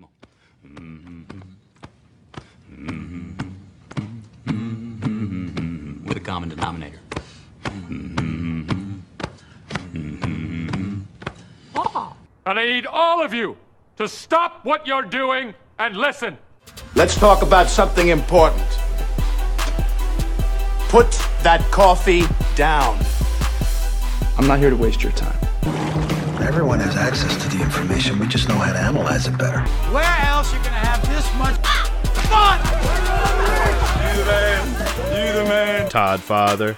Come on. With a common denominator. And I need all of you to stop what you're doing and listen. Let's talk about something important. Put that coffee down. I'm not here to waste your time. Everyone has access to the information. We just know how to analyze it better. Where else you gonna have this much fun? You the man. Todd Father.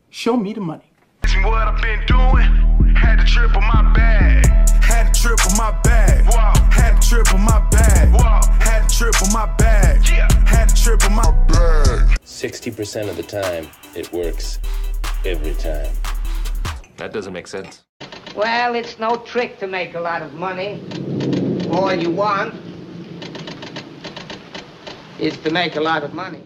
Show me the money. What I've been doing, had to triple my bag. Had to triple my bag. Wow. Had to triple my bag. Wow. Had to triple my bag. Yeah. Had to triple my bag. 60% of the time, it works every time. That doesn't make sense. Well, it's no trick to make a lot of money. All you want is to make a lot of money.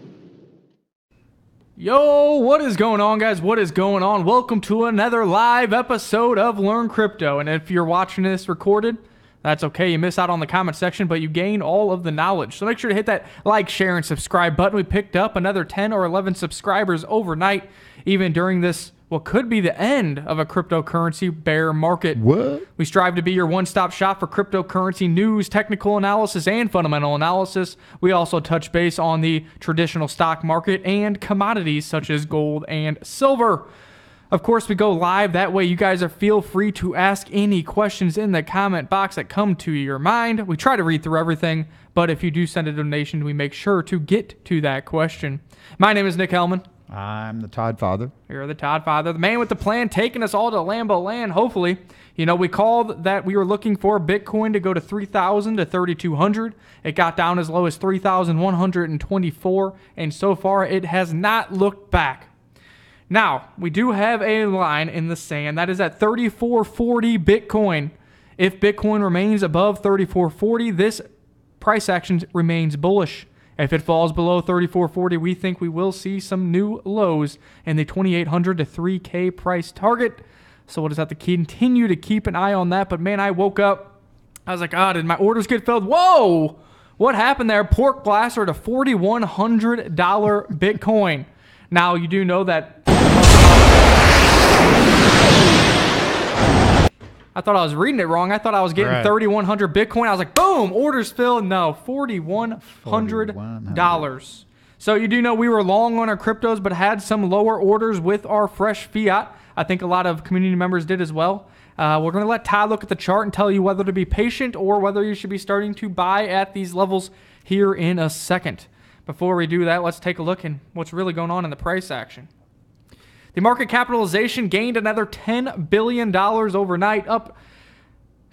Yo, what is going on, guys? What is going on? Welcome to another live episode of Learn Crypto. And if you're watching this recorded, that's okay. You miss out on the comment section, but you gain all of the knowledge. So make sure to hit that like, share, and subscribe button. We picked up another 10 or 11 subscribers overnight, even during this, what could be the end of a cryptocurrency bear market. What? We strive to be your one-stop shop for cryptocurrency news, technical analysis, and fundamental analysis. We also touch base on the traditional stock market and commodities such as gold and silver. Of course, we go live. That way, you guys feel free to ask any questions in the comment box that come to your mind. We try to read through everything, but if you do send a donation, we make sure to get to that question. My name is Nick Hellman. I'm the Todd Father. You're the Todd Father, the man with the plan, taking us all to Lambo Land, hopefully. You know, we called that we were looking for Bitcoin to go to 3,000 to 3,200. It got down as low as 3,124, and so far it has not looked back. Now, we do have a line in the sand that is at 3,440 Bitcoin. If Bitcoin remains above 3,440, this price action remains bullish. If it falls below 3,440, we think we will see some new lows in the 2,800 to 3K price target. So we'll just have to continue to keep an eye on that. But man, I woke up, I was like, did my orders get filled? Whoa! What happened there? Pork blaster to $4,100 Bitcoin. Now, you do know that I thought I was reading it wrong. I thought I was getting 3,100 Bitcoin. I was like, boom, orders filled. No, $4,100. So you do know we were long on our cryptos, but had some lower orders with our fresh fiat. I think a lot of community members did as well. We're going to let Todd look at the chart and tell you whether to be patient or whether you should be starting to buy at these levels here in a second. Before we do that, let's take a look at what's really going on in the price action. The market capitalization gained another $10 billion overnight, up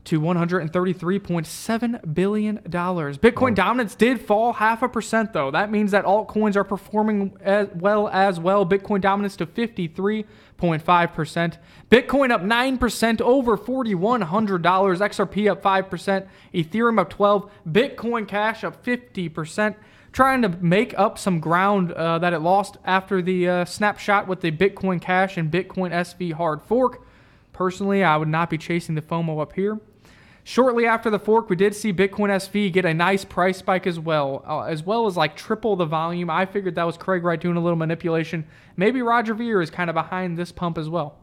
to $133.7 billion. Bitcoin dominance did fall 0.5%, though. That means that altcoins are performing as well. Bitcoin dominance to 53.5%. Bitcoin up 9% over $4,100. XRP up 5%. Ethereum up 12%. Bitcoin Cash up 50%. Trying to make up some ground that it lost after the snapshot with the Bitcoin Cash and Bitcoin SV hard fork. Personally, I would not be chasing the FOMO up here. Shortly after the fork, we did see Bitcoin SV get a nice price spike as well as like triple the volume. I figured that was Craig Wright doing a little manipulation. Maybe Roger Ver is kind of behind this pump as well.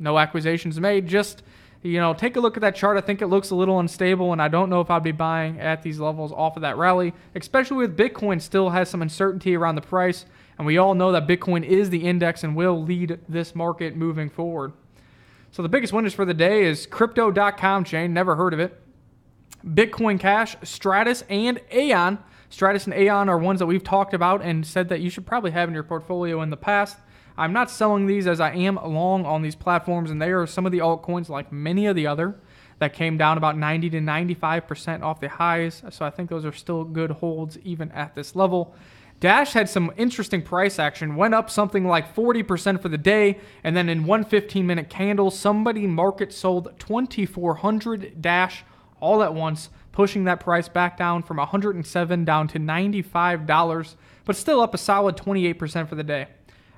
No acquisitions made, just take a look at that chart. I think it looks a little unstable, and I don't know if I'd be buying at these levels off of that rally, especially with Bitcoin still has some uncertainty around the price, and we all know that Bitcoin is the index and will lead this market moving forward. So the biggest winners for the day is Crypto.com chain, never heard of it. Bitcoin Cash, Stratus, and Aeon. Stratus and Aeon are ones that we've talked about and said that you should probably have in your portfolio in the past. I'm not selling these as I am long on these platforms, and they are some of the altcoins, like many of the other, that came down about 90 to 95% off the highs. So I think those are still good holds even at this level. Dash had some interesting price action, went up something like 40% for the day, and then in one 15-minute candle, somebody market sold 2,400 Dash all at once, pushing that price back down from $107 down to $95, but still up a solid 28% for the day.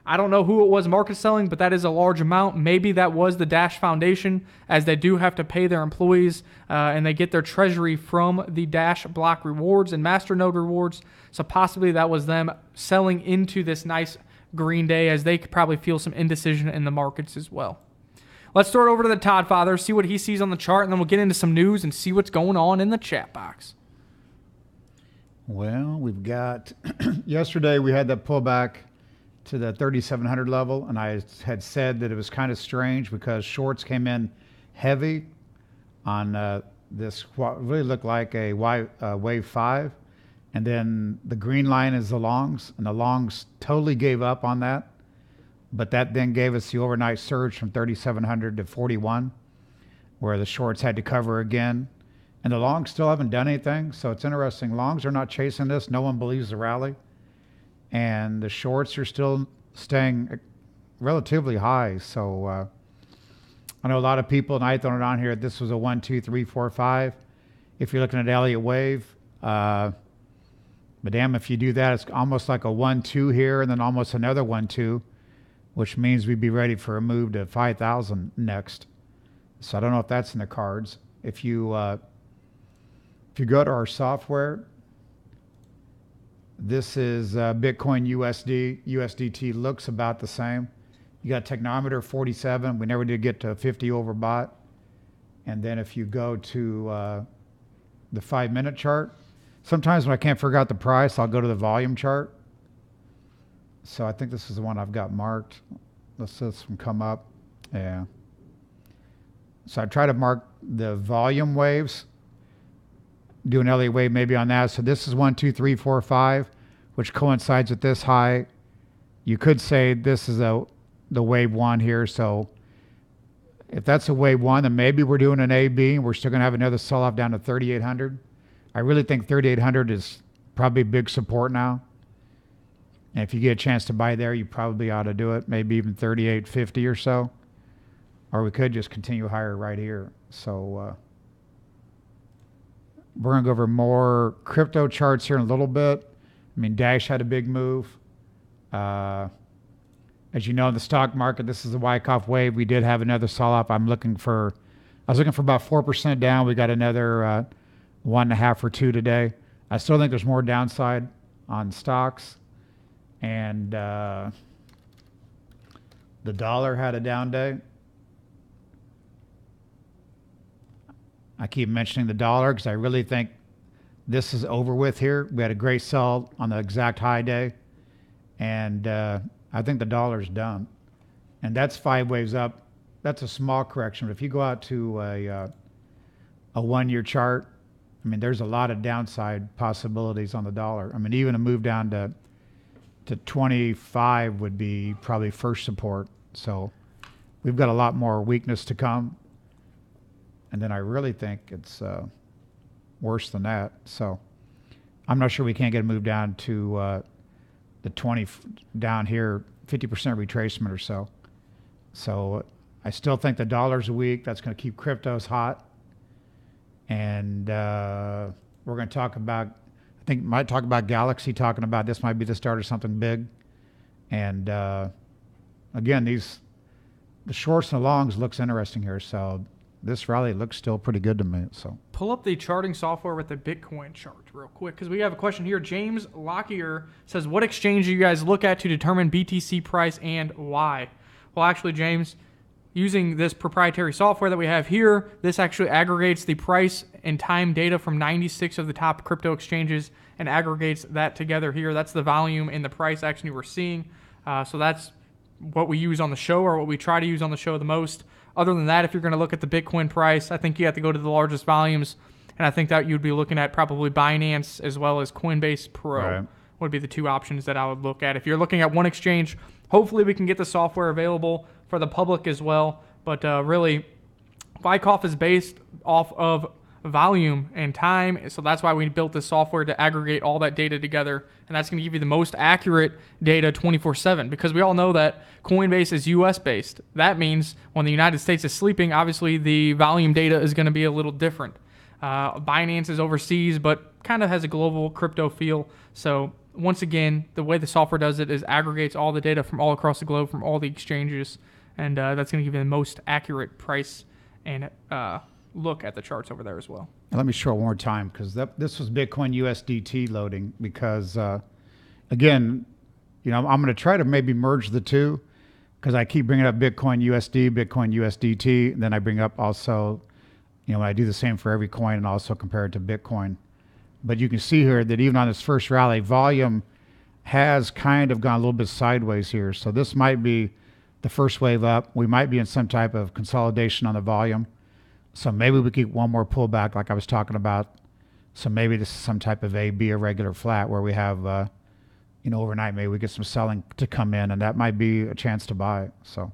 I don't know who it was market selling, but that is a large amount. Maybe that was the Dash Foundation, as they do have to pay their employees, and they get their treasury from the Dash block rewards and masternode rewards. So possibly that was them selling into this nice green day, as they could probably feel some indecision in the markets as well. Let's throw it over to the Todd Father, see what he sees on the chart, and then we'll get into some news and see what's going on in the chat box. Well, we've got yesterday we had that pullback to the 3,700 level, and I had said that it was kind of strange because shorts came in heavy on this what really looked like a wave 5, and then the green line is the longs, and the longs totally gave up on that, but that then gave us the overnight surge from 3,700 to 41, where the shorts had to cover again, and the longs still haven't done anything. So it's interesting. Longs are not chasing this. No one believes the rally. And the shorts are still staying relatively high. So I know a lot of people, and I thrown it on here, this was a 1, 2, 3, 4, 5. If you're looking at Elliott Wave, but damn, if you do that, it's almost like a 1, 2 here, and then almost another 1, 2, which means we'd be ready for a move to 5,000 next. So I don't know if that's in the cards. If you go to our software, this is Bitcoin USD. USDT looks about the same. You got technometer 47. We never did get to 50 overbought. And then if you go to the 5-minute chart, sometimes when I can't figure out the price, I'll go to the volume chart. So I think this is the one I've got marked. Let's see this one come up. Yeah. So I try to mark the volume waves. Do an Elliott wave maybe on that. So this is 1, 2, 3, 4, 5, which coincides with this high. You could say this is the wave 1 here. So if that's a wave 1, then maybe we're doing an AB and we're still going to have another sell-off down to 3,800. I really think 3,800 is probably big support now. And if you get a chance to buy there, you probably ought to do it. Maybe even 3,850 or so. Or we could just continue higher right here. So we're going to go over more crypto charts here in a little bit. I mean, Dash had a big move. As you know, in the stock market, this is the Wyckoff wave. We did have another sell-off. I was looking for about 4% down. We got another 1.5 or 2 today. I still think there's more downside on stocks. And the dollar had a down day. I keep mentioning the dollar because I really think this is over with here. We had a great sell on the exact high day. And I think the dollar's done. And that's 5 waves up. That's a small correction. But if you go out to a 1-year chart, I mean, there's a lot of downside possibilities on the dollar. I mean, even a move down to 25 would be probably first support. So we've got a lot more weakness to come. And then I really think it's worse than that. So I'm not sure we can't get a move down to the 20 down here, 50% retracement or so. So I still think the dollar's weak. That's going to keep cryptos hot. And we're going to talk about, I think might talk about Galaxy, talking about this might be the start of something big. And again, the shorts and the longs looks interesting here. So this rally looks still pretty good to me. So pull up the charting software with the Bitcoin chart real quick, because we have a question here. James Lockyer says, what exchange do you guys look at to determine BTC price and why? Well, actually, James, using this proprietary software that we have here, this actually aggregates the price and time data from 96 of the top crypto exchanges and aggregates that together here. That's the volume and the price action we're seeing. So that's what we use on the show, or what we try to use on the show the most. Other than that, if you're going to look at the Bitcoin price, I think you have to go to the largest volumes, and I think that you'd be looking at probably Binance as well as Coinbase Pro. Right. Would be the 2 options that I would look at. If you're looking at one exchange, hopefully we can get the software available for the public as well. But really, Wyckoff is based off of volume and time, so that's why we built this software to aggregate all that data together, and that's going to give you the most accurate data 24/7, because we all know that Coinbase is US based. That means when the United States is sleeping, obviously the volume data is going to be a little different. Binance is overseas but kind of has a global crypto feel, so once again, the way the software does it is aggregates all the data from all across the globe from all the exchanges, and that's going to give you the most accurate price and look at the charts over there as well. Let me show it one more time, because this was Bitcoin USDT loading, because again, I'm going to try to maybe merge the two, because I keep bringing up Bitcoin USD, Bitcoin USDT, and then I bring up also, I do the same for every coin and also compare it to Bitcoin. But you can see here that even on this first rally, volume has kind of gone a little bit sideways here. So this might be the first wave up. We might be in some type of consolidation on the volume. So maybe we get one more pullback like I was talking about. So maybe this is some type of A, B, a regular flat where we have, overnight, maybe we get some selling to come in, and that might be a chance to buy. So,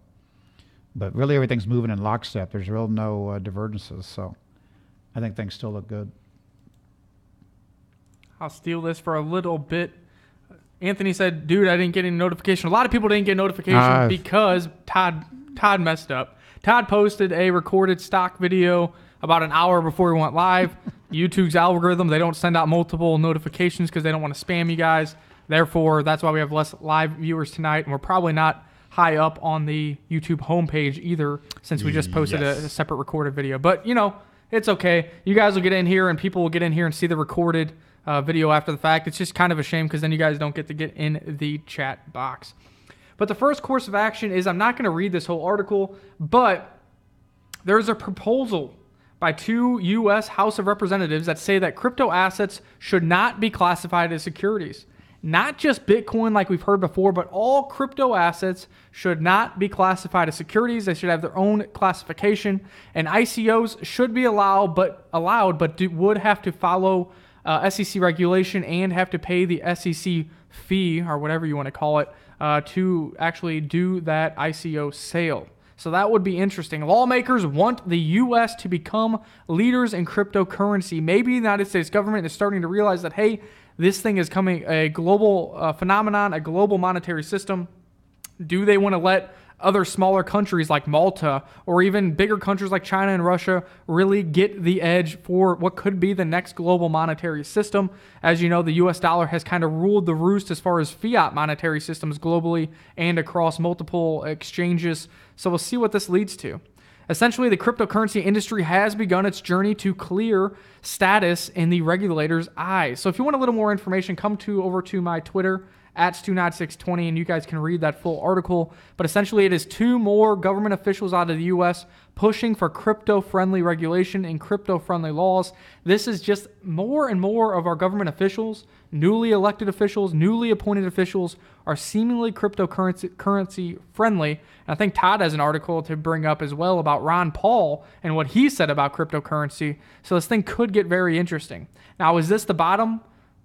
but really everything's moving in lockstep. There's real no divergences. So I think things still look good. I'll steal this for a little bit. Anthony said, dude, I didn't get any notification. A lot of people didn't get notification because Todd messed up. Todd posted a recorded stock video about an hour before we went live. YouTube's algorithm, they don't send out multiple notifications because they don't want to spam you guys. Therefore, that's why we have less live viewers tonight, and we're probably not high up on the YouTube homepage either, since we just posted a separate recorded video. But, it's okay. You guys will get in here, and people will get in here and see the recorded video after the fact. It's just kind of a shame because then you guys don't get to get in the chat box. But the first course of action is, I'm not going to read this whole article, but there's a proposal by 2 U.S. House of Representatives that say that crypto assets should not be classified as securities. Not just Bitcoin like we've heard before, but all crypto assets should not be classified as securities. They should have their own classification, and ICOs should be allowed, but would have to follow SEC regulation and have to pay the SEC fee, or whatever you want to call it, to actually do that ICO sale. So that would be interesting. Lawmakers want the U.S. to become leaders in cryptocurrency. Maybe the United States government is starting to realize that, hey, this thing is coming a global phenomenon, a global monetary system. Do they want to let other smaller countries like Malta or even bigger countries like China and Russia really get the edge for what could be the next global monetary system? As you know, the US dollar has kind of ruled the roost as far as fiat monetary systems globally and across multiple exchanges. So we'll see what this leads to. Essentially, the cryptocurrency industry has begun its journey to clear status in the regulators' eyes. So if you want a little more information, come over to my Twitter, @StuNod620, and you guys can read that full article. But essentially, it is 2 more government officials out of the U.S. pushing for crypto-friendly regulation and crypto-friendly laws. This is just more and more of our government officials, newly elected officials, newly appointed officials, are seemingly cryptocurrency friendly. And I think Todd has an article to bring up as well about Ron Paul and what he said about cryptocurrency. So this thing could get very interesting. Now, is this the bottom?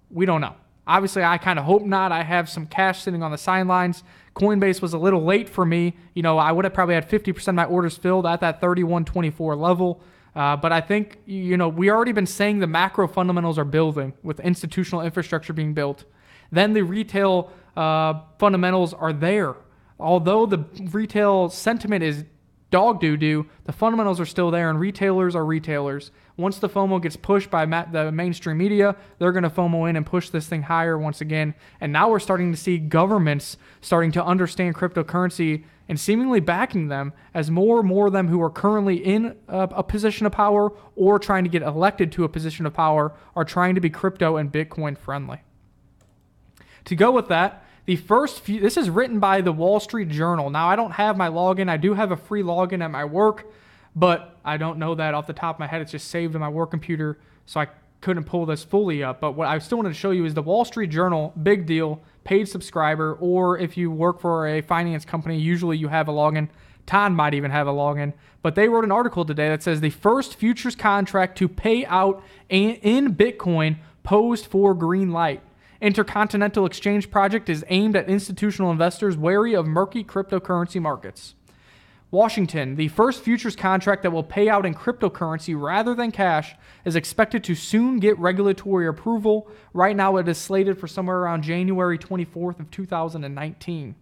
We don't know. Obviously, I kind of hope not. I have some cash sitting on the sidelines. Coinbase was a little late for me. I would have probably had 50% of my orders filled at that 31.24 level. But I think, we already been saying the macro fundamentals are building with institutional infrastructure being built. Then the retail fundamentals are there. Although the retail sentiment is dog doo-doo, the fundamentals are still there, and retailers are retailers. Once the FOMO gets pushed by the mainstream media, they're going to FOMO in and push this thing higher once again. And now we're starting to see governments starting to understand cryptocurrency and seemingly backing them, as more and more of them who are currently in a position of power or trying to get elected to a position of power are trying to be crypto and Bitcoin friendly. To go with that, this is written by the Wall Street Journal. Now, I don't have my login. I do have a free login at my work, but I don't know that off the top of my head. It's just saved on my work computer, so I couldn't pull this fully up. But what I still wanted to show you is the Wall Street Journal, big deal, paid subscriber, or if you work for a finance company, usually you have a login. Todd might even have a login. But they wrote an article today that says the first futures contract to pay out in Bitcoin posed for green light. Intercontinental Exchange project is aimed at institutional investors wary of murky cryptocurrency markets. Washington, the first futures contract that will pay out in cryptocurrency rather than cash is expected to soon get regulatory approval. Right now it is slated for somewhere around January 24th of 2019.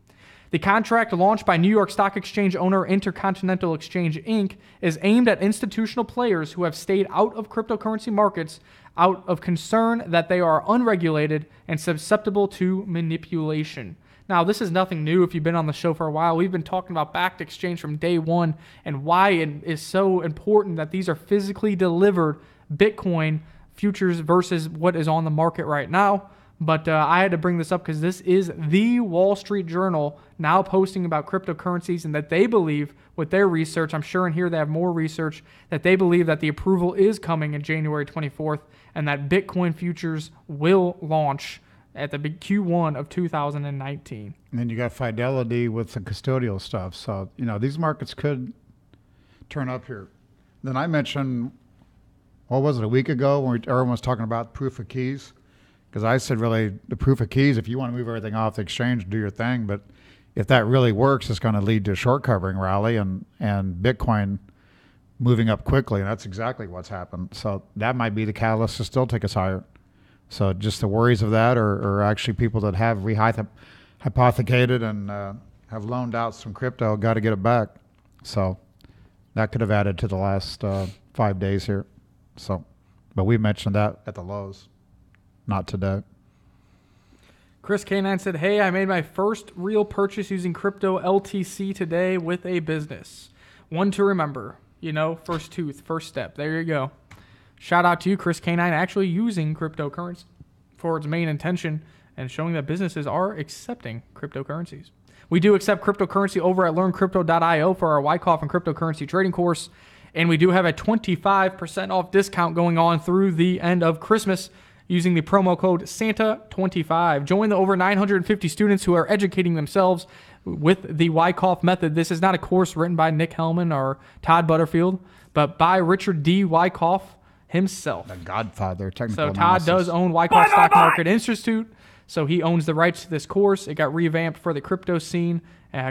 The contract, launched by New York Stock Exchange owner Intercontinental Exchange, Inc., is aimed at institutional players who have stayed out of cryptocurrency markets out of concern that they are unregulated and susceptible to manipulation. Now, this is nothing new. If you've been on the show for a while, we've been talking about Bakkt Exchange from day one and why it is so important that these are physically delivered Bitcoin futures versus what is on the market right now. But I had to bring this up because this is the Wall Street Journal now posting about cryptocurrencies, and that they believe with their research, I'm sure in here they have more research, that they believe that the approval is coming in January 24th and that Bitcoin futures will launch at the big Q1 of 2019. And then you got Fidelity with the custodial stuff. So, these markets could turn up here. Then I mentioned, what was it, a week ago when everyone was talking about proof of keys? Because I said, really, the proof of keys, if you want to move everything off the exchange, do your thing. But if that really works, it's going to lead to a short covering rally and Bitcoin moving up quickly. And that's exactly what's happened. So that might be the catalyst to still take us higher. So just the worries of that are actually people that have hypothecated and have loaned out some crypto, got to get it back. So that could have added to the last 5 days here. So, but we mentioned that at the lows. Not today. Chris K9 said, hey, I made my first real purchase using crypto LTC today with a business. One to remember, first tooth, first step. There you go. Shout out to you, Chris K9, actually using cryptocurrency for its main intention and showing that businesses are accepting cryptocurrencies. We do accept cryptocurrency over at learncrypto.io for our Wyckoff and cryptocurrency trading course. And we do have a 25% off discount going on through the end of Christmas using the promo code SANTA25. Join the over 950 students who are educating themselves with the Wyckoff method. This is not a course written by Nick Hellman or Todd Butterfield, but by Richard D. Wyckoff himself. The godfather, technical So Todd analysis. does own Wyckoff Stock Market Institute, so he owns the rights to this course. It got revamped for the crypto scene.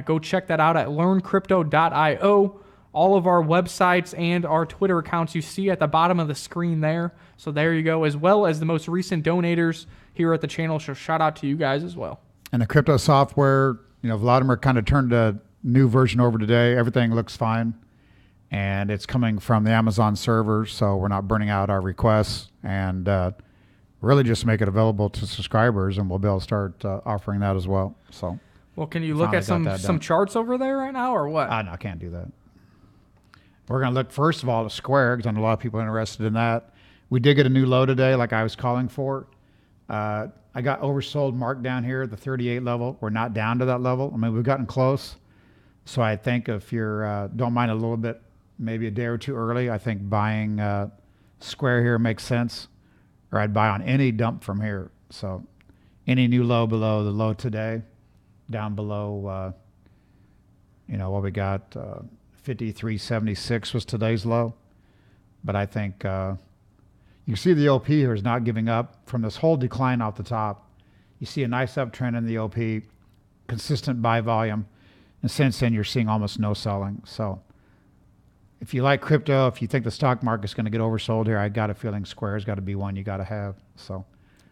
Go check that out at learncrypto.io. All of our websites and our Twitter accounts you see at the bottom of the screen there. So there you go, as well as the most recent donators here at the channel. So shout out to you guys as well. And the crypto software, Vladimir kind of turned a new version over today. Everything looks fine. And it's coming from the Amazon servers, so we're not burning out our requests. And really just make it available to subscribers, and we'll be able to start offering that as well. So, well, can you look at some charts over there right now, or what? No, I can't do that. We're going to look, first of all, at Square, because I know a lot of people are interested in that. We did get a new low today, like I was calling for. I got oversold marked down here at the 38 level. We're not down to that level. I mean, we've gotten close. So I think if you're don't mind a little bit, maybe a day or two early, I think buying Square here makes sense. Or I'd buy on any dump from here. So any new low below the low today, down below, what we got, 53.76 was today's low. But I think you see the OP here is not giving up from this whole decline off the top. You see a nice uptrend in the OP, consistent buy volume. And since then, you're seeing almost no selling. So if you like crypto, if you think the stock market's going to get oversold here, I got a feeling Square's got to be one you got to have. So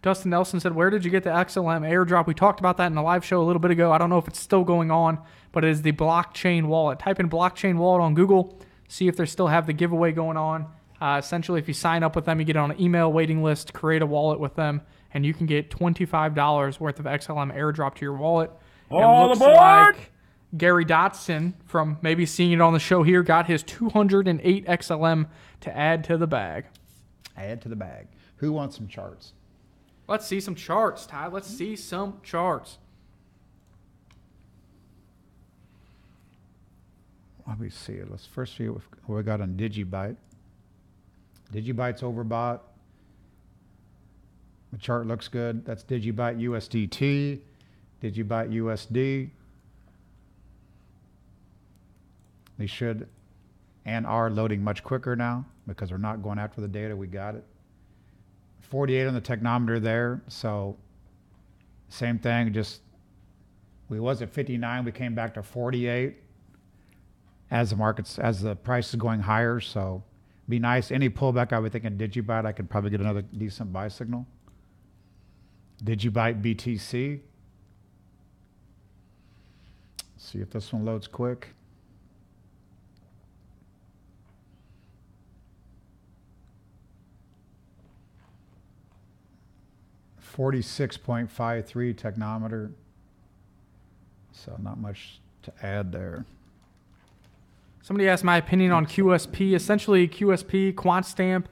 Dustin Nelson said, where did you get the XLM airdrop? We talked about that in the live show a little bit ago. I don't know if it's still going on, but it is the blockchain wallet. Type in blockchain wallet on Google, see if they still have the giveaway going on. Essentially, if you sign up with them, you get on an email waiting list, create a wallet with them, and you can get $25 worth of XLM airdrop to your wallet. All it looks aboard! like Gary Dotson, from maybe seeing it on the show here, got his 208 XLM to add to the bag. Add to the bag. Who wants some charts? Let's see some charts, Ty. Let's see some charts. Let me see it. Let's first see what we got on Digibyte. Digibyte's overbought. The chart looks good. That's Digibyte USDT, Digibyte USD. They should and are loading much quicker now because they're not going after the data. We got it. 48 on the technometer there. So same thing, just we was at 59, we came back to 48 as the price is going higher. So be nice. Any pullback, I would think in Digibyte, I could probably get another decent buy signal. Digibyte BTC. See if this one loads quick. $46.53 technometer. So not much to add there. Somebody asked my opinion on QSP. Essentially, QSP, QuantStamp,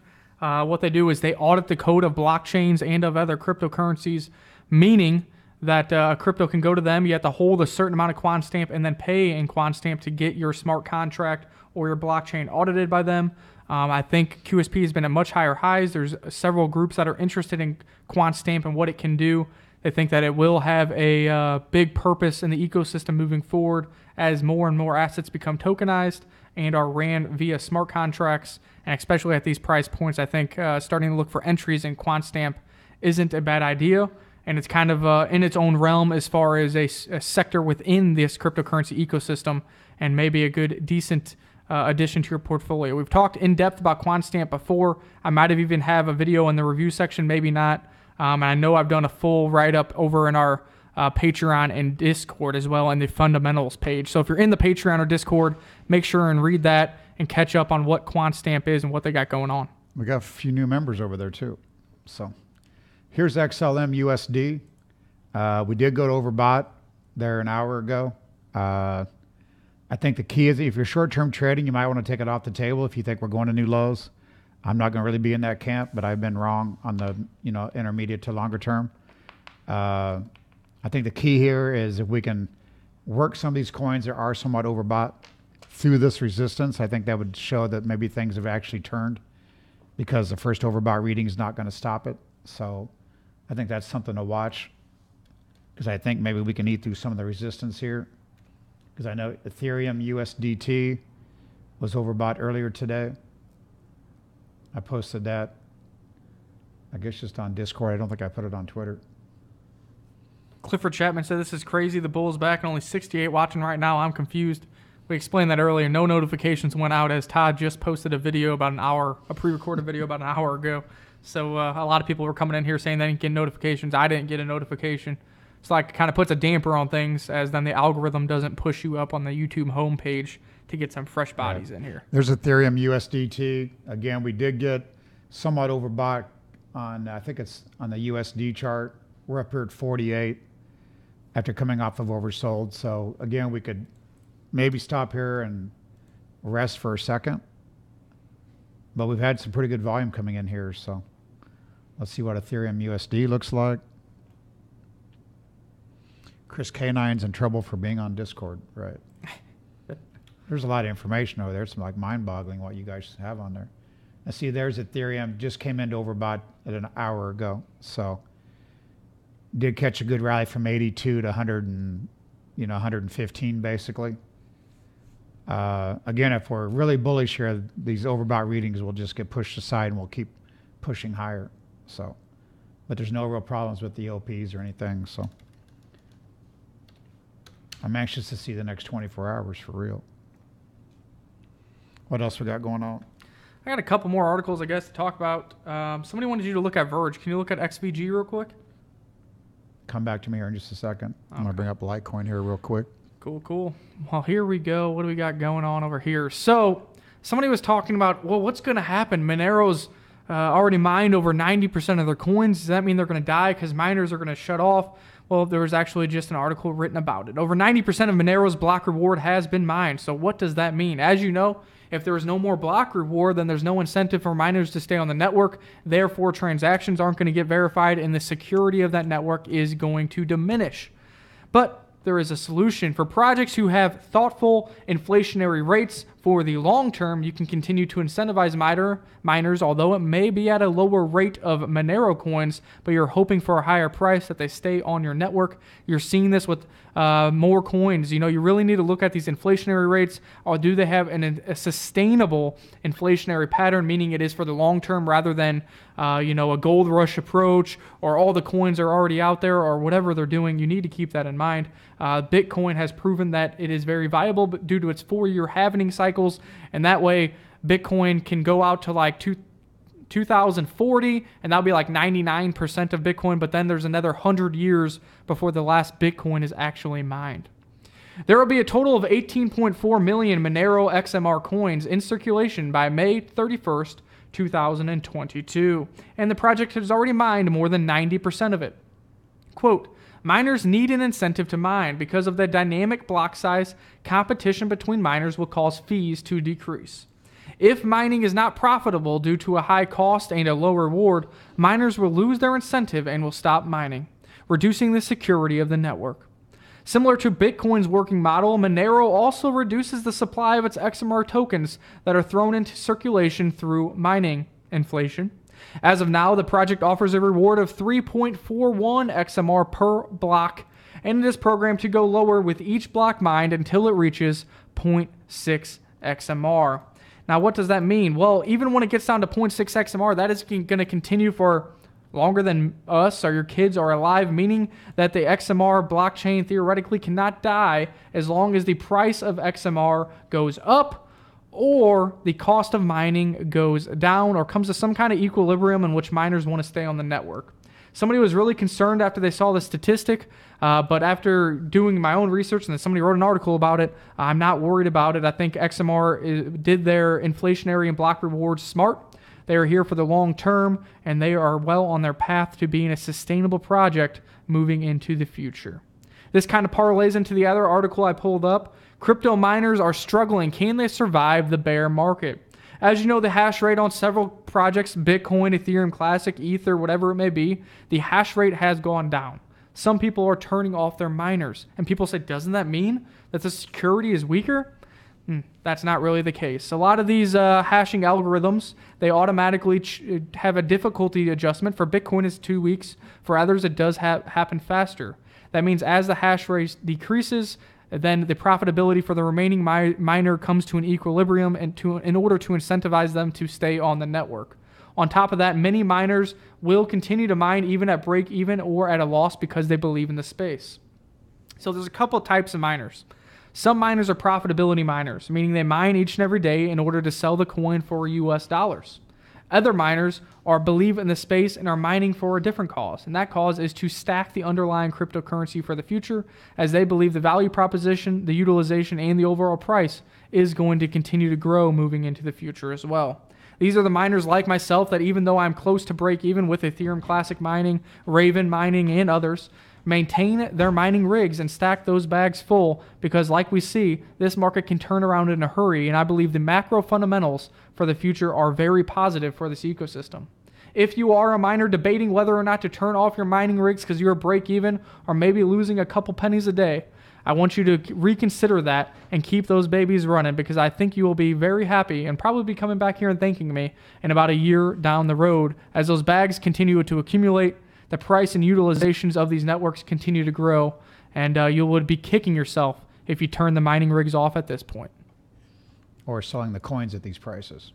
what they do is they audit the code of blockchains and of other cryptocurrencies, meaning that a crypto can go to them. You have to hold a certain amount of QuantStamp and then pay in QuantStamp to get your smart contract or your blockchain audited by them. I think QSP has been at much higher highs. There's several groups that are interested in QuantStamp and what it can do. They think that it will have a big purpose in the ecosystem moving forward as more and more assets become tokenized and are ran via smart contracts. And especially at these price points, I think starting to look for entries in QuantStamp isn't a bad idea. And it's kind of in its own realm as far as a sector within this cryptocurrency ecosystem, and maybe a good, decent addition to your portfolio. We've talked in depth about QuantStamp before. I might have even have a video in the review section, maybe not. And I know I've done a full write-up over in our Patreon and Discord as well, and the fundamentals page. So if you're in the Patreon or Discord, make sure and read that and catch up on what QuantStamp is and what they got going on. We got a few new members over there too. So here's XLM USD. We did go to overbought there an hour ago. I think the key is if you're short-term trading, you might want to take it off the table if you think we're going to new lows. I'm not going to really be in that camp, but I've been wrong on the intermediate to longer term. I think the key here is if we can work some of these coins that are somewhat overbought through this resistance, I think that would show that maybe things have actually turned, because the first overbought reading is not going to stop it. So I think that's something to watch, because I think maybe we can eat through some of the resistance here, because I know Ethereum USDT was overbought earlier today. I posted that, I guess, just on Discord. I don't think I put it on Twitter. Clifford Chapman said, "This is crazy. The bull's back and only 68 watching right now. I'm confused." We explained that earlier. No notifications went out as Todd just posted a video about an hour, a pre-recorded video about an hour ago. So a lot of people were coming in here saying they didn't get notifications. I didn't get a notification. It's like it kind of puts a damper on things, as then the algorithm doesn't push you up on the YouTube homepage to get some fresh bodies in here. There's Ethereum USDT. Again, we did get somewhat overbought on, I think it's on the USD chart. We're up here at 48 after coming off of oversold. So again, we could maybe stop here and rest for a second. But we've had some pretty good volume coming in here. So let's see what Ethereum USD looks like. Chris K9's in trouble for being on Discord, right? There's a lot of information over there. It's like mind-boggling what you guys have on there. And see, there's Ethereum. Just came into overbought at an hour ago. So did catch a good rally from 82 to 100 and 115 basically. Again, if we're really bullish here, these overbought readings will just get pushed aside and we'll keep pushing higher. So, but there's no real problems with the OPs or anything. So I'm anxious to see the next 24 hours for real. What else we got going on? I got a couple more articles, I guess, to talk about. Somebody wanted you to look at Verge. Can you look at XVG real quick? Come back to me here in just a second. I'm going to bring up Litecoin here real quick. Cool. Well, here we go. What do we got going on over here? So somebody was talking about, well, what's going to happen? Monero's already mined over 90% of their coins. Does that mean they're going to die because miners are going to shut off? Well, there was actually just an article written about it. Over 90% of Monero's block reward has been mined. So what does that mean? As you know, if there is no more block reward, then there's no incentive for miners to stay on the network. Therefore, transactions aren't going to get verified, and the security of that network is going to diminish. But there is a solution. For projects who have thoughtful inflationary rates for the long term, you can continue to incentivize miners, although it may be at a lower rate of Monero coins, but you're hoping for a higher price that they stay on your network. You're seeing this with more coins. You really need to look at these inflationary rates, or do they have a sustainable inflationary pattern, meaning it is for the long term rather than a gold rush approach, or all the coins are already out there, or whatever they're doing. You need to keep that in mind. Bitcoin has proven that it is very viable, but due to its 4-year halvening cycles, and that way Bitcoin can go out to like 2040, and that'll be like 99% of Bitcoin, but then there's another 100 years before the last Bitcoin is actually mined. There will be a total of 18.4 million Monero XMR coins in circulation by May 31st, 2022, and the project has already mined more than 90% of it. Quote, miners need an incentive to mine because of the dynamic block size. Competition between miners will cause fees to decrease. If mining is not profitable due to a high cost and a low reward, miners will lose their incentive and will stop mining, reducing the security of the network. Similar to Bitcoin's working model, Monero also reduces the supply of its XMR tokens that are thrown into circulation through mining inflation. As of now, the project offers a reward of 3.41 XMR per block, and it is programmed to go lower with each block mined until it reaches 0.6 XMR. Now, what does that mean? Well, even when it gets down to 0.6 XMR, that is going to continue for longer than us or your kids are alive, meaning that the XMR blockchain theoretically cannot die as long as the price of XMR goes up or the cost of mining goes down or comes to some kind of equilibrium in which miners want to stay on the network. Somebody was really concerned after they saw the statistic, but after doing my own research and then somebody wrote an article about it, I'm not worried about it. I think XMR did their inflationary and block rewards smart. They are here for the long term, and they are well on their path to being a sustainable project moving into the future. This kind of parlays into the other article I pulled up. Crypto miners are struggling. Can they survive the bear market? As you know, the hash rate on several projects, Bitcoin, Ethereum Classic, Ether, whatever it may be, the hash rate has gone down. Some people are turning off their miners. And people say, doesn't that mean that the security is weaker? That's not really the case. A lot of these hashing algorithms, they automatically have a difficulty adjustment. For Bitcoin, it's 2 weeks. For others, it does happen faster. That means as the hash rate decreases, then the profitability for the remaining miner comes to an equilibrium in order to incentivize them to stay on the network. On top of that, many miners will continue to mine even at break even or at a loss because they believe in the space. So there's a couple types of miners. Some miners are profitability miners, meaning they mine each and every day in order to sell the coin for US dollars. Other miners believe in the space and are mining for a different cause, and that cause is to stack the underlying cryptocurrency for the future, as they believe the value proposition, the utilization, and the overall price is going to continue to grow moving into the future as well. These are the miners like myself that even though I'm close to break even with Ethereum Classic mining, Raven mining, and others, maintain their mining rigs and stack those bags full because, like we see, this market can turn around in a hurry, and I believe the macro fundamentals for the future are very positive for this ecosystem. If you are a miner debating whether or not to turn off your mining rigs because you're break even or maybe losing a couple pennies a day, I want you to reconsider that and keep those babies running, because I think you will be very happy and probably be coming back here and thanking me in about a year down the road as those bags continue to accumulate, the price and utilizations of these networks continue to grow, and you would be kicking yourself if you turn the mining rigs off at this point. Or selling the coins at these prices.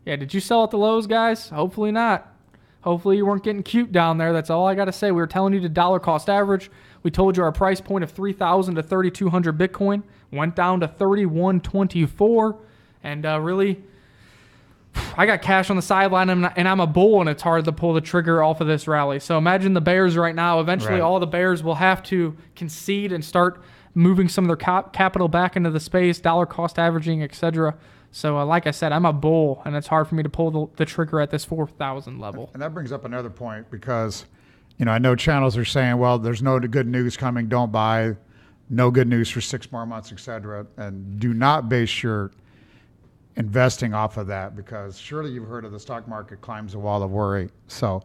Yeah, did you sell at the lows, guys? Hopefully not. Hopefully you weren't getting cute down there. That's all I got to say. We were telling you the dollar cost average. We told you our price point of 3,000 to 3,200 Bitcoin went down to 3,124, and really, I got cash on the sideline, and I'm a bull, and it's hard to pull the trigger off of this rally. So imagine the bears right now. Eventually, all the bears will have to concede and start moving some of their capital back into the space, dollar cost averaging, etc. So like I said, I'm a bull, and it's hard for me to pull the trigger at this 4,000 level. And that brings up another point, because I know channels are saying, well, there's no good news coming, don't buy, no good news for 6 more months, etc. And do not base your investing off of that, because surely you've heard of the stock market climbs a wall of worry. So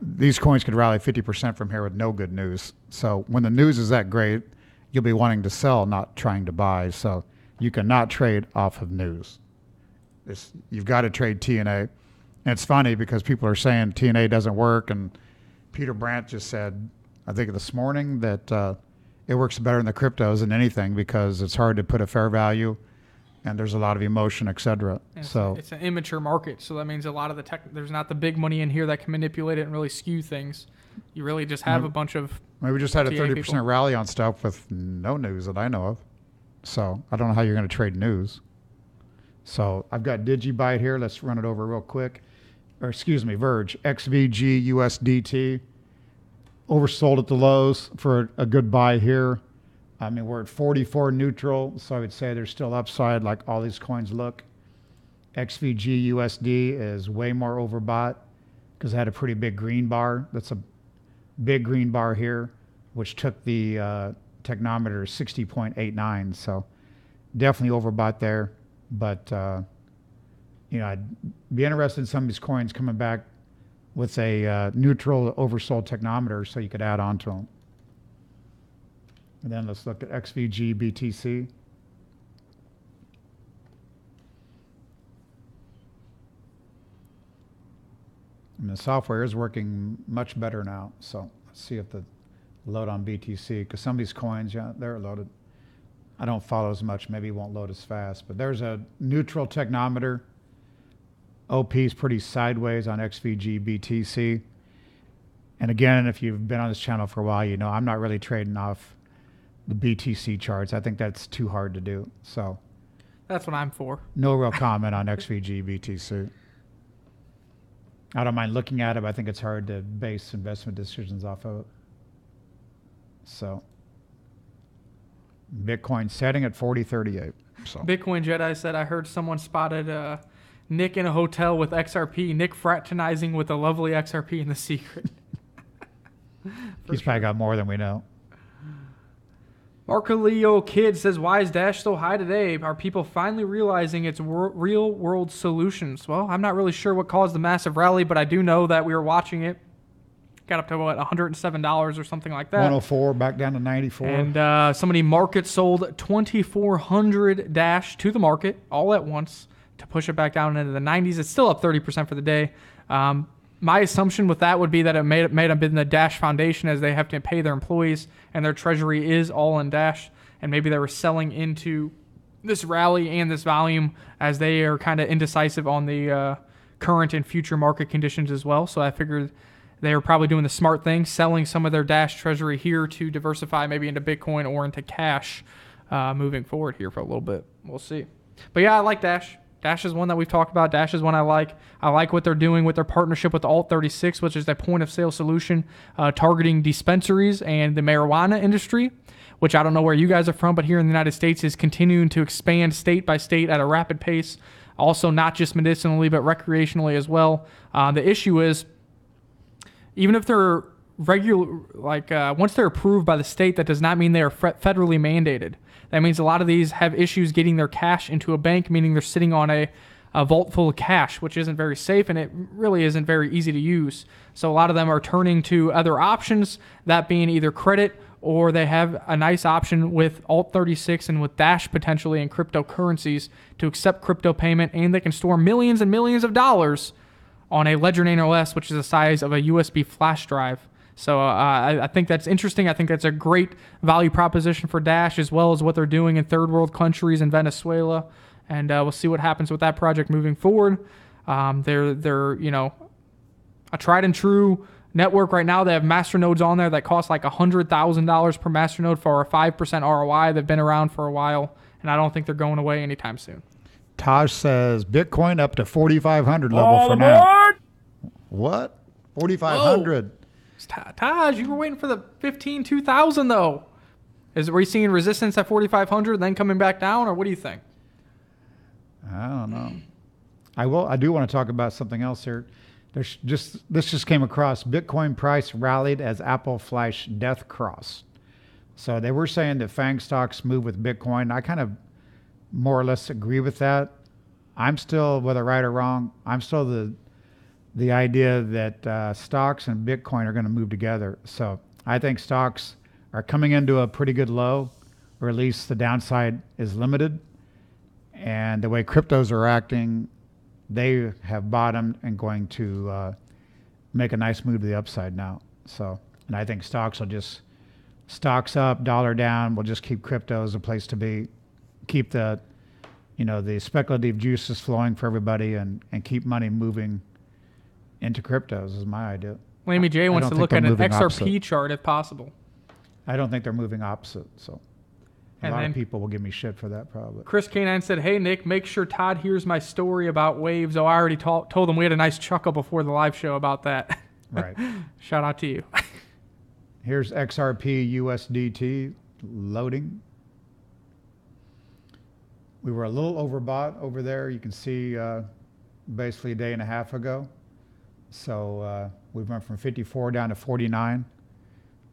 these coins could rally 50% from here with no good news. So when the news is that great, you'll be wanting to sell, not trying to buy. So you cannot trade off of news. You've got to trade TNA. And it's funny because people are saying TNA doesn't work, and Peter Brandt just said, I think this morning, that it works better in the cryptos than anything because it's hard to put a fair value, and there's a lot of emotion, etc. So it's an immature market, so that means a lot of there's not the big money in here that can manipulate it and really skew things. You really just have a bunch of. Maybe we just had a 30% people. rally on stuff with no news that I know of. So I don't know how you're going to trade news. So I've got DigiByte here. Let's run it over real quick. Or excuse me, Verge, XVG USDT. Oversold at the lows for a good buy here. I mean, we're at 44 neutral, so I would say there's still upside like all these coins look. XVG USD is way more overbought because it had a pretty big green bar. That's a big green bar here, which took the technometer 60.89. So definitely overbought there. But, I'd be interested in some of these coins coming back with a neutral oversold technometer so you could add on to them. And then let's look at XVG BTC. And the software is working much better now. So let's see if the load on BTC, because some of these coins, yeah, they're loaded. I don't follow as much. Maybe it won't load as fast. But there's a neutral technometer. OP is pretty sideways on XVG BTC. And again, if you've been on this channel for a while, you know I'm not really trading off the BTC charts. I think that's too hard to do. So that's what I'm for. No real comment on XVG BTC. I don't mind looking at it, but I think it's hard to base investment decisions off of it. So Bitcoin setting at 4038. So Bitcoin Jedi said, I heard someone spotted Nick in a hotel with XRP. Nick fraternizing with a lovely XRP in the secret. He's probably got more than we know. Marco Leo Kid says, why is Dash so high today? Are people finally realizing its real world solutions? Well, I'm not really sure what caused the massive rally, but I do know that we were watching it. Got up to what, $107 or something like that. 104 back down to 94. And somebody market sold 2,400 Dash to the market all at once to push it back down into the 90s. It's still up 30% for the day. My assumption with that would be that it may have been the Dash Foundation, as they have to pay their employees and their treasury is all in Dash. And maybe they were selling into this rally and this volume as they are kind of indecisive on the current and future market conditions as well. So I figured they were probably doing the smart thing, selling some of their Dash treasury here to diversify maybe into Bitcoin or into cash moving forward here for a little bit. We'll see. But yeah, I like Dash. Dash is one that we've talked about. Dash is one I like. I like what they're doing with their partnership with Alt36, which is a point-of-sale solution targeting dispensaries and the marijuana industry, which I don't know where you guys are from, but here in the United States is continuing to expand state by state at a rapid pace. Also, not just medicinally, but recreationally as well. The issue is, even if they're once they're approved by the state, that does not mean they are federally mandated. That means a lot of these have issues getting their cash into a bank, meaning they're sitting on a vault full of cash, which isn't very safe, and it really isn't very easy to use. So a lot of them are turning to other options, that being either credit, or they have a nice option with Alt36 and with Dash potentially in cryptocurrencies to accept crypto payment, and they can store millions and millions of dollars on a Ledger Nano S, which is the size of a USB flash drive. So I think that's interesting. I think that's a great value proposition for Dash, as well as what they're doing in third world countries in Venezuela. And we'll see what happens with that project moving forward. They're a tried and true network right now. They have masternodes on there that cost like $100,000 per masternode for a 5% ROI. They've been around for a while, and I don't think they're going away anytime soon. Taj says Bitcoin up to 4,500 level for now. What? 4,500. Taj, you were waiting for the 2,000 though. Are we seeing resistance at 4,500 then coming back down, or what do you think? I don't know. I do want to talk about something else here. This just came across. Bitcoin price rallied as Apple flash death cross. So they were saying that FANG stocks move with Bitcoin. I kind of more or less agree with that. I'm still, whether right or wrong, I'm still the idea that stocks and Bitcoin are going to move together. So I think stocks are coming into a pretty good low, or at least the downside is limited. And the way cryptos are acting, they have bottomed and going to make a nice move to the upside now. So, and I think stocks will just, stocks up, dollar down, we'll just keep cryptos a place to be, keep the speculative juices flowing for everybody, and keep money moving into cryptos is my idea. Lammy J wants to look at an XRP chart if possible. I don't think they're moving opposite, so a lot of people will give me shit for that probably. Chris K9 said, hey, Nick, make sure Todd hears my story about waves. Oh, I already told him. We had a nice chuckle before the live show about that. Right. Shout out to you. Here's XRP USDT. loading. We were a little overbought over there. You can see basically a day and a half ago. So we went from 54 down to 49.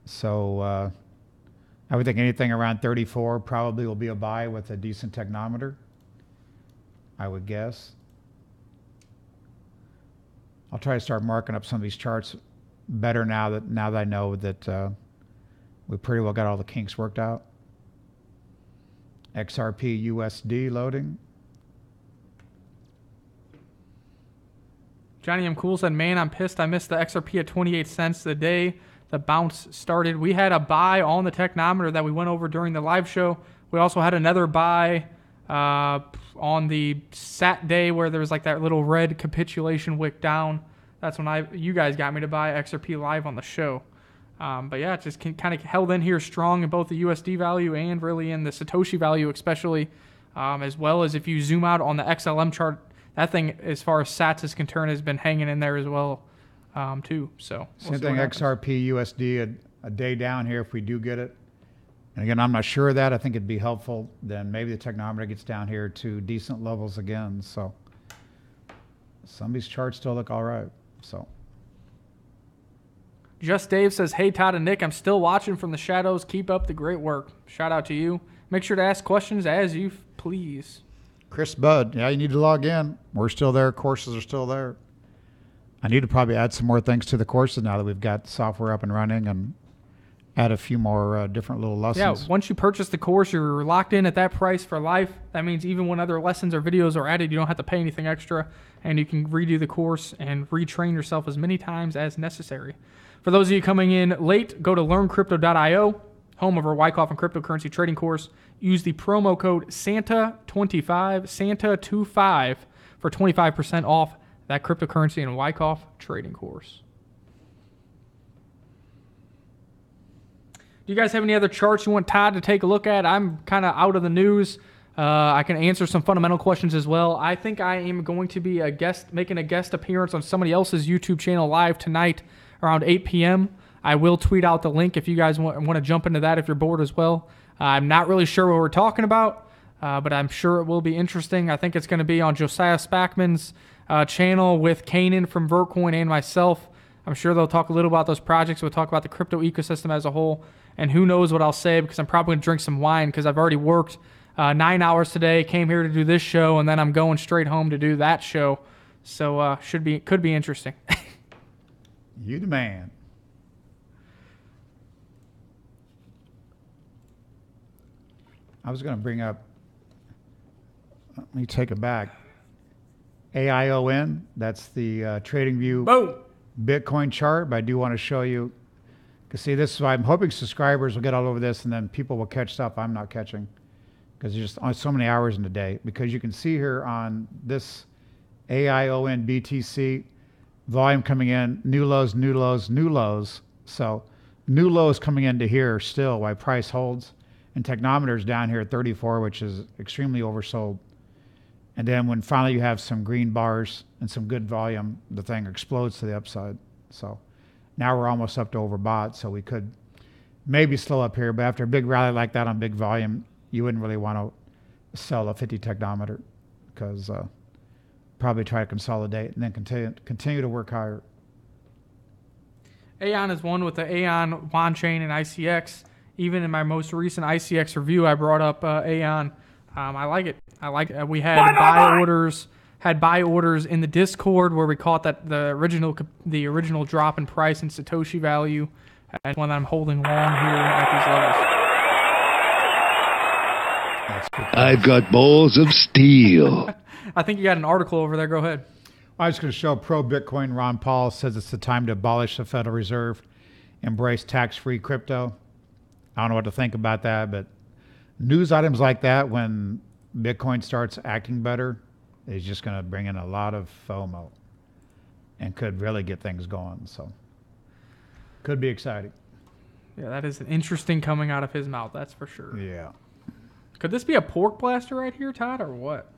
So I would think anything around 34 probably will be a buy with a decent technometer, I would guess. I'll try to start marking up some of these charts better now that I know that we pretty well got all the kinks worked out. XRP USD loading. Johnny M. Cool said, man, I'm pissed I missed the XRP at 28 cents the day the bounce started. We had a buy on the technometer that we went over during the live show. We also had another buy on the Sat day where there was like that little red capitulation wick down. That's when you guys got me to buy XRP live on the show. But yeah, it just kind of held in here strong in both the USD value and really in the Satoshi value, especially, as well as if you zoom out on the XLM chart, that thing, as far as Sats is concerned, has been hanging in there as well, too. So same thing, XRP USD a day down here if we do get it. And again, I'm not sure of that. I think it'd be helpful. Then maybe the technometer gets down here to decent levels again. So some of these charts still look all right. So. Just Dave says, hey, Todd and Nick, I'm still watching from the shadows. Keep up the great work. Shout out to you. Make sure to ask questions as you please. Chris Budd, yeah, you need to log in. We're still there. Courses are still there. I need to probably add some more things to the courses now that we've got software up and running, and add a few more different little lessons. Yeah, once you purchase the course, you're locked in at that price for life. That means even when other lessons or videos are added, you don't have to pay anything extra, and you can redo the course and retrain yourself as many times as necessary. For those of you coming in late, go to learncrypto.io, home of our Wyckoff and cryptocurrency trading course. Use the promo code SANTA25, SANTA25 for 25% off that cryptocurrency and Wyckoff trading course. Do you guys have any other charts you want Todd to take a look at? I'm kind of out of the news. I can answer some fundamental questions as well. I think I am going to be making a guest appearance on somebody else's YouTube channel live tonight around 8 p.m. I will tweet out the link if you guys want to jump into that if you're bored as well. I'm not really sure what we're talking about, but I'm sure it will be interesting. I think it's going to be on Josiah Spackman's channel with Kanan from Vertcoin and myself. I'm sure they'll talk a little about those projects. We'll talk about the crypto ecosystem as a whole. And who knows what I'll say, because I'm probably going to drink some wine because I've already worked 9 hours today, came here to do this show, and then I'm going straight home to do that show. So could be interesting. You the man. I was going to bring up, let me take it back. AION, that's the TradingView Bitcoin chart, but I do want to show you, because see, this is why I'm hoping subscribers will get all over this, and then people will catch stuff I'm not catching, because there's just only so many hours in the day. Because you can see here on this AION BTC, volume coming in, new lows, new lows, new lows. So new lows coming into here still while price holds, and technometers down here at 34, which is extremely oversold. And then when finally you have some green bars and some good volume, the thing explodes to the upside. So now we're almost up to overbought, so we could maybe slow up here. But after a big rally like that on big volume, you wouldn't really want to sell a 50 technometer, because probably try to consolidate and then continue to work higher. Aeon is one with the Aeon Yuan chain and ICX. Even in my most recent ICX review, I brought up Aeon. I like it. We had buy orders in the Discord where we caught that the original drop in price in Satoshi value, and one that I'm holding long here at these levels. I've got balls of steel. I think you got an article over there. Go ahead. I was going to show pro-Bitcoin Ron Paul says it's the time to abolish the Federal Reserve, embrace tax-free crypto. I don't know what to think about that, but news items like that, when Bitcoin starts acting better, is just going to bring in a lot of FOMO and could really get things going. So could be exciting. Yeah, that is interesting coming out of his mouth, that's for sure. Yeah. Could this be a pork blaster right here, Todd, or what?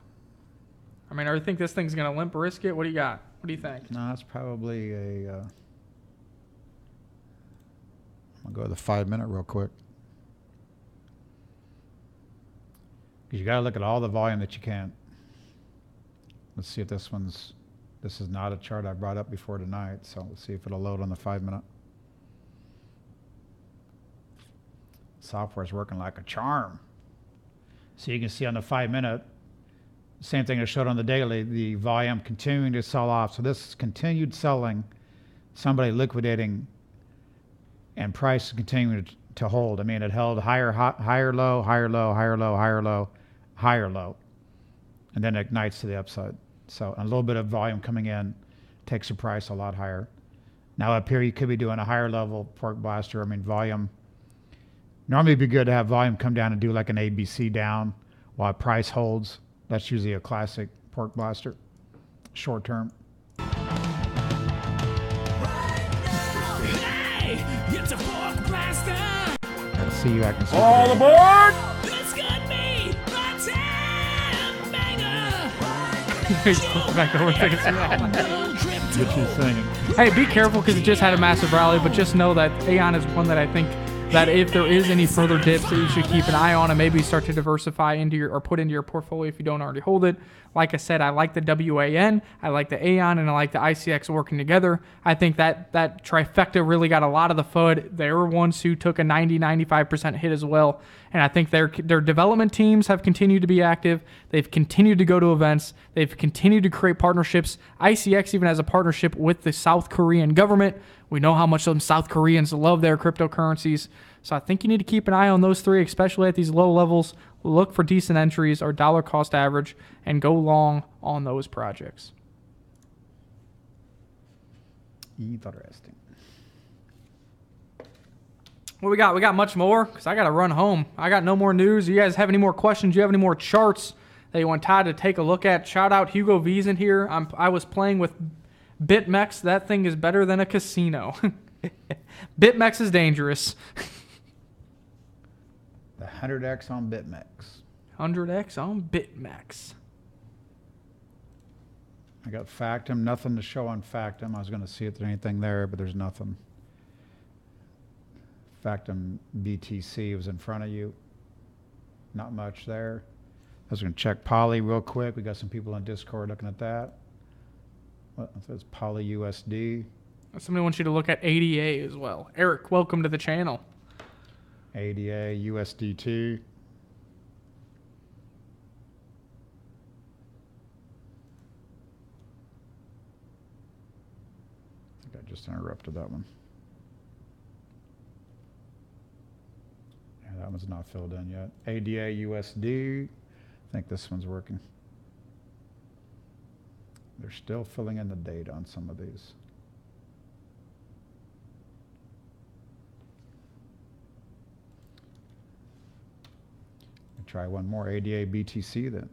I mean, I think this thing's going to limp brisket. What do you got? What do you think? No, that's probably a... I'll go to the 5 minute real quick. Because you got to look at all the volume that you can. Let's see if this is not a chart I brought up before tonight, so let's see if it'll load on the 5-minute. Software's working like a charm. So you can see on the 5-minute, same thing I showed on the daily, the volume continuing to sell off. So this is continued selling, somebody liquidating, and price continuing to hold. I mean, it held higher low, higher low, higher low, higher low, higher low, and then it ignites to the upside. So a little bit of volume coming in takes the price a lot higher. Now up here, you could be doing a higher level pork blaster. I mean, volume. Normally it'd be good to have volume come down and do like an ABC down while price holds. That's usually a classic pork blaster, short term. It's a pork blaster. Let's see you acting super. All aboard! This could be a 10 banger. Back over What you saying? Hey, be careful because it just had a massive rally, but just know that Aeon is one that I think that if there is any further dips that you should keep an eye on and maybe start to diversify into your or put into your portfolio if you don't already hold it. Like I said, I like the WAN, I like the Aeon, and I like the ICX working together. I think that trifecta really got a lot of the FUD. They were ones who took a 90-95% hit as well. And I think their development teams have continued to be active. They've continued to go to events. They've continued to create partnerships. ICX even has a partnership with the South Korean government. We know how much some South Koreans love their cryptocurrencies. So I think you need to keep an eye on those three, especially at these low levels. Look for decent entries or dollar cost average and go long on those projects. Interesting. What we got? We got much more because I got to run home. I got no more news. You guys have any more questions? You have any more charts that you want Todd to take a look at? Shout out Hugo V's in here. I was playing with BitMEX. That thing is better than a casino. BitMEX is dangerous. The 100x on BitMEX. 100x on BitMEX. I got Factum. Nothing to show on Factum. I was going to see if there's anything there, but there's nothing. Factum BTC was in front of you. Not much there. I was going to check Poly real quick. We got some people on Discord looking at that. What says Poly USD? Somebody wants you to look at ADA as well. Eric, welcome to the channel. ADA USDT. I think I just interrupted that one. Yeah, that one's not filled in yet. ADA USD. I think this one's working. They're still filling in the data on some of these. Try one more ADA BTC then.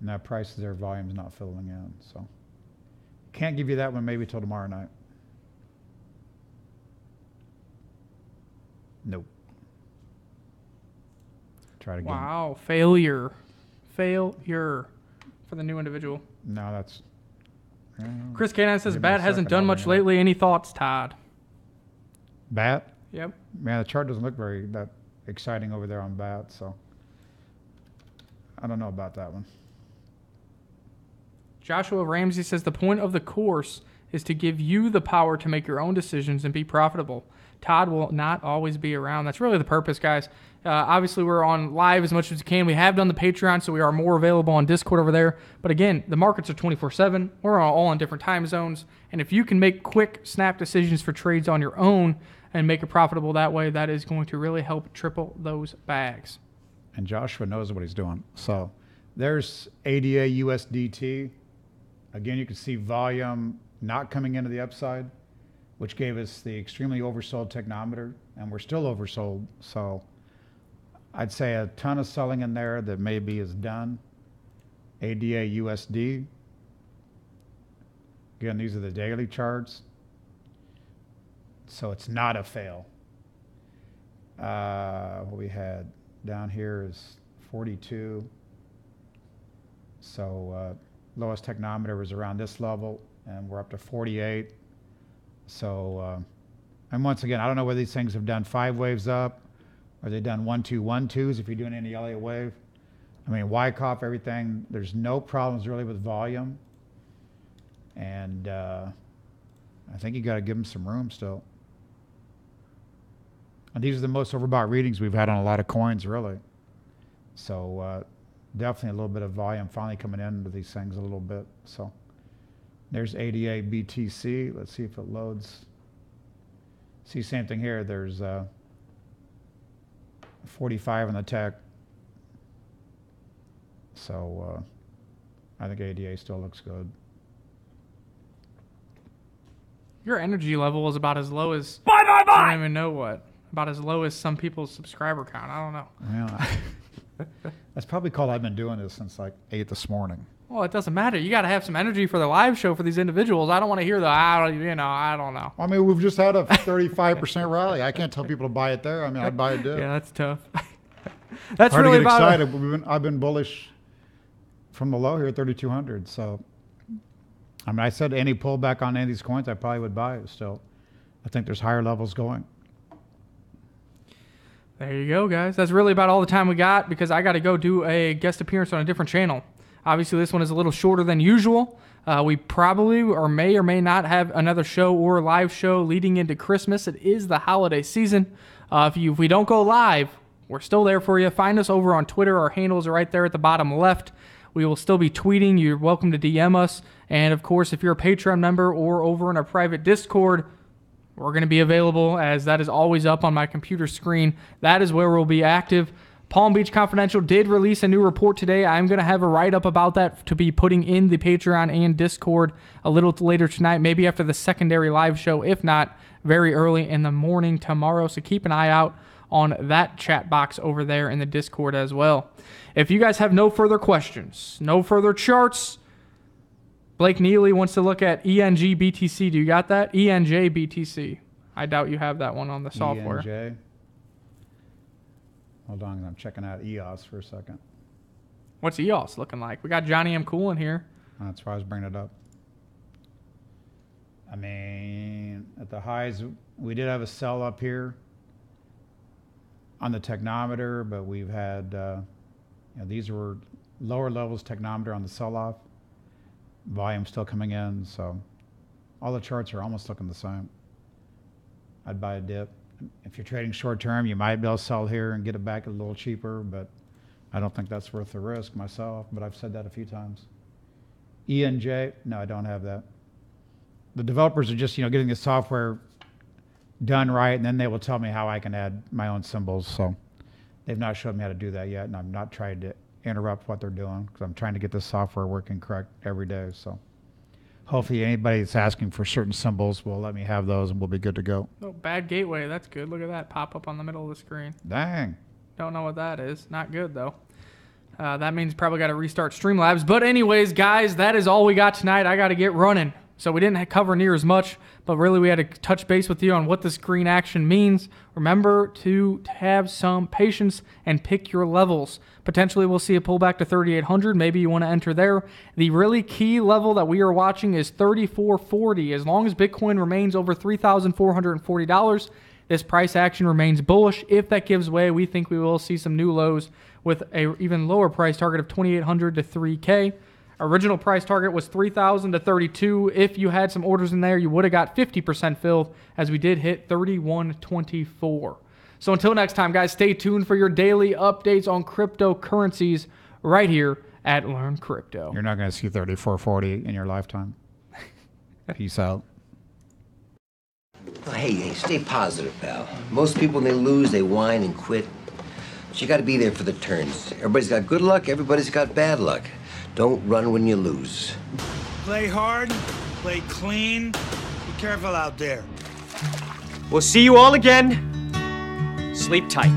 And that price is their volume's not filling in, so can't give you that one maybe till tomorrow night. Nope. Try it again. Wow, failure for the new individual. No, that's. Chris K9 says Bat hasn't done much lately. Any thoughts, Todd? Bat? Yep. Man, the chart doesn't look that exciting over there on Bat, so I don't know about that one. Joshua Ramsey says the point of the course is to give you the power to make your own decisions and be profitable. Todd will not always be around. That's really the purpose, guys. Obviously, we're on live as much as we can. We have done the Patreon, so we are more available on Discord over there. But again, the markets are 24/7. We're all in different time zones. And if you can make quick, snap decisions for trades on your own and make it profitable that way, that is going to really help triple those bags. And Joshua knows what he's doing. So there's ADA USDT. Again, you can see volume not coming into the upside, which gave us the extremely oversold technometer, and we're still oversold. So I'd say a ton of selling in there that maybe is done. ADA USD. Again, these are the daily charts. So it's not a fail. What we had down here is 42. So lowest technometer was around this level, and we're up to 48. So And once again, I don't know whether these things have done 5 waves up, or they've done 1, 2, 1, 2s if you're doing any Elliott wave. I mean, Wyckoff, everything, there's no problems really with volume. And I think you got to give them some room still. And these are the most overbought readings we've had on a lot of coins, really. So definitely a little bit of volume finally coming into these things a little bit. So there's ADA BTC. Let's see if it loads. See, same thing here. There's 45 on the tech. So I think ADA still looks good. Your energy level is about as low as... Bye! I don't even know what. About as low as some people's subscriber count. I don't know. Yeah. That's probably called I've been doing this since like 8 this morning. Well, it doesn't matter. You got to have some energy for the live show for these individuals. I don't want to hear I don't know. I mean, we've just had a 35% rally. I can't tell people to buy it there. I mean, I'd buy it there. Yeah, that's tough. That's hard really to get about excited. I've been bullish from the low here at 3,200. So, I mean, I said any pullback on any of these coins, I probably would buy it still. I think there's higher levels going. There you go, guys. That's really about all the time we got because I got to go do a guest appearance on a different channel. Obviously, this one is a little shorter than usual. We probably or may not have another show or live show leading into Christmas. It is the holiday season. If we don't go live, we're still there for you. Find us over on Twitter. Our handles are right there at the bottom left. We will still be tweeting. You're welcome to DM us. And, of course, if you're a Patreon member or over in our private Discord, we're going to be available, as that is always up on my computer screen. That is where we'll be active. Palm Beach Confidential did release a new report today. I'm going to have a write-up about that to be putting in the Patreon and Discord a little later tonight, maybe after the secondary live show, if not very early in the morning tomorrow. So keep an eye out on that chat box over there in the Discord as well. If you guys have no further questions, no further charts, Blake Neely wants to look at ENG BTC. Do you got that? ENJ BTC. I doubt you have that one on the software. ENJ. Hold on, I'm checking out EOS for a second. What's EOS looking like? We got Johnny M. Cool in here. That's why I was bringing it up. I mean, at the highs, we did have a sell up here on the technometer, but we've had, these were lower levels technometer on the sell-off. Volume still coming in, so all the charts are almost looking the same. I'd buy a dip. If you're trading short term, you might be able to sell here and get it back a little cheaper, but I don't think that's worth the risk myself, but I've said that a few times. ENJ, no, I don't have that. The developers are just, getting the software done right, and then they will tell me how I can add my own symbols, so they've not showed me how to do that yet, and I'm not trying to interrupt what they're doing because I'm trying to get this software working correct every day. So hopefully anybody that's asking for certain symbols will let me have those and we'll be good to go. Oh, bad gateway. That's good. Look at that pop up on the middle of the screen. Dang. Don't know what that is. Not good, though. That means probably got to restart Streamlabs. But anyways, guys, that is all we got tonight. I got to get running. So we didn't cover near as much, but really we had to touch base with you on what this green action means. Remember to have some patience and pick your levels. Potentially we'll see a pullback to 3,800. Maybe you want to enter there. The really key level that we are watching is 3,440. As long as Bitcoin remains over $3,440, this price action remains bullish. If that gives way, we think we will see some new lows with a even lower price target of 2,800 to 3K. Original price target was 3,000 to 32. If you had some orders in there, you would have got 50% filled, as we did hit 3,124. So until next time, guys, stay tuned for your daily updates on cryptocurrencies right here at Learn Crypto. You're not going to see 3,440 in your lifetime. Peace out. Well, hey, stay positive, pal. Most people, when they lose, they whine and quit. But you got to be there for the turns. Everybody's got good luck. Everybody's got bad luck. Don't run when you lose. Play hard, play clean. Be careful out there. We'll see you all again. Sleep tight.